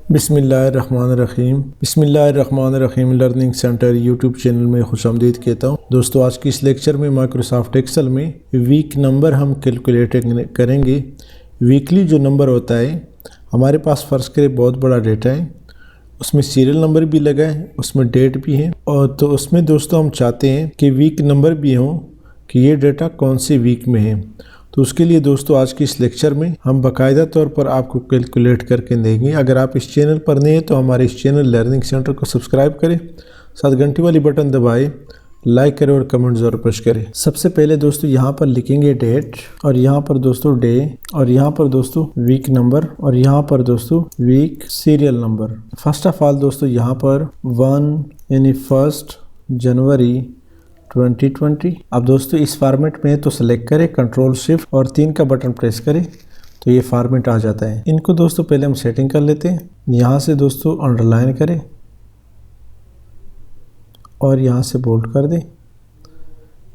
बिस्मिल्लाहिर्रहमानिर्रहीम learning centre YouTube channel में खुशामदीद कहता हूँ। दोस्तों, आज की इस लेक्चर में माइक्रोसॉफ्ट एक्सेल में वीक नंबर हम कैलकुलेट करेंगे। वीकली जो नंबर होता है, हमारे पास फ़र्ज़ करें बहुत बड़ा डेटा है, उसमें सीरियल नंबर भी लगा है, उसमें डेट भी है, और तो उसमें दोस्तों हम चाहते हैं कि वीक नंबर भी हों कि ये डेटा कौन से वीक में है। तो उसके लिए दोस्तों आज की इस लेक्चर में हम बाकायदा तौर पर आपको कैलकुलेट करके देंगे। अगर आप इस चैनल पर नए हैं तो हमारे इस चैनल लर्निंग सेंटर को सब्सक्राइब करें, साथ घंटी वाली बटन दबाएं, लाइक करें और कमेंट ज़रूर प्रेस करें। सबसे पहले दोस्तों यहाँ पर लिखेंगे डेट, और यहाँ पर दोस्तों डे, और यहाँ पर दोस्तों वीक नंबर, और यहाँ पर दोस्तों week serial number. First of all दोस्तों यहाँ पर 1 यानी 1 जनवरी 2020। अब दोस्तों इस फॉर्मेट में तो सेलेक्ट करें, कंट्रोल शिफ्ट और 3 का बटन प्रेस करें तो ये फॉर्मेट आ जाता है। इनको दोस्तों पहले हम सेटिंग कर लेते हैं। यहाँ से दोस्तों अंडरलाइन करें और यहाँ से बोल्ड कर दें।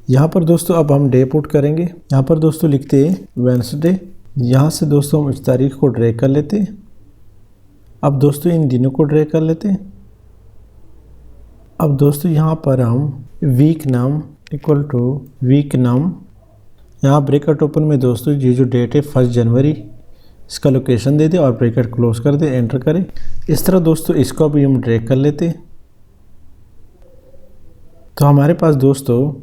यहाँ पर दोस्तों अब हम डे पुट करेंगे। यहाँ पर दोस्तों लिखते हैं वेडनेसडे। यहाँ से दोस्तों हम इस तारीख को ड्रैग कर लेते हैं। अब दोस्तों इन दिनों को ड्रैग कर लेते हैं। अब दोस्तों यहाँ पर हम weeknum equal to weeknum, यहाँ ब्रैकेट ओपन में दोस्तों ये जो डेट है 1 जनवरी, इसका लोकेशन दे दें और ब्रैकेट क्लोज कर दें, एंटर करें। इस तरह दोस्तों इसको भी हम ड्रैग कर लेते हैं। तो हमारे पास दोस्तों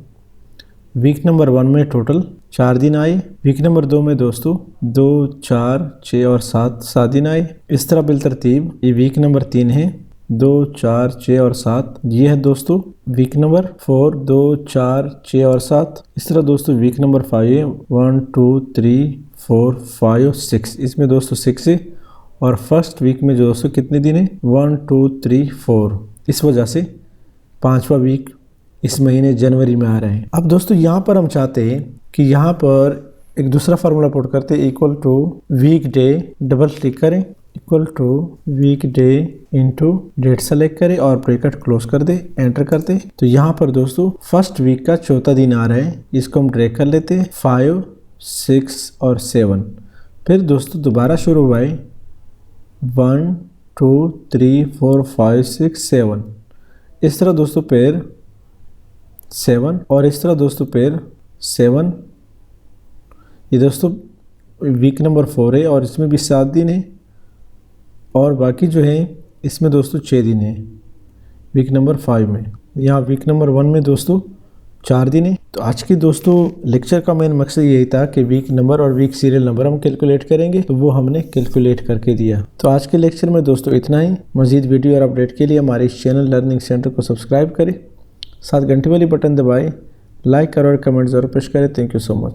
वीक नंबर 1 में टोटल 4 दिन आए, वीक नंबर 2 में दोस्तों 2, 4, 6 और 7 दिन आए। इस तरह बिलतरतीब ये वीक नंबर 3 है, 2, 4, 6 और 7। ये है दोस्तों वीक नंबर 4, 2, 4, 6 और 7। इस तरह दोस्तों वीक नंबर 5 है, 1, 2, 3, 4, 5, 6। इसमें दोस्तों 6 है, और फर्स्ट वीक में जो दोस्तों कितने दिन है 1, 2, 3, 4। इस वजह से 5वां वीक इस महीने जनवरी में आ रहे हैं। अब दोस्तों यहाँ पर हम चाहते हैं कि यहाँ पर एक दूसरा फार्मूला पुट करते हैं, equal to weekday, double click करें, equal to weekday into date select करें और ब्रैकेट क्लोज कर दे, एंटर कर दे। तो यहाँ पर दोस्तों फर्स्ट वीक का चौथा दिन आ रहा है, इसको हम ड्रैग कर लेते हैं 5, 6 और 7। फिर दोस्तों दोबारा शुरू हुआ है 1, 2, 3, 4, 5, 6, 7। इस तरह दोस्तों पेयर 7, और इस तरह दोस्तों पेयर 7। ये दोस्तों वीक नंबर 4 है और इसमें भी 7 दिन है, और बाकी जो है इसमें दोस्तों 6 दिन है वीक नंबर 5 में। यहाँ वीक नंबर 1 में दोस्तों 4 दिन है। तो आज की दोस्तों लेक्चर का मेन मकसद यही था कि वीक नंबर और वीक सीरियल नंबर हम कैलकुलेट करेंगे, तो वो हमने कैलकुलेट करके दिया। तो आज के लेक्चर में दोस्तों इतना ही। मज़ीद वीडियो और अपडेट के लिए हमारे इस चैनल लर्निंग सेंटर को सब्सक्राइब करें, साथ घंटी वाली बटन दबाएँ, लाइक करें और कमेंट ज़रूर प्रेस करें। Thank you so much.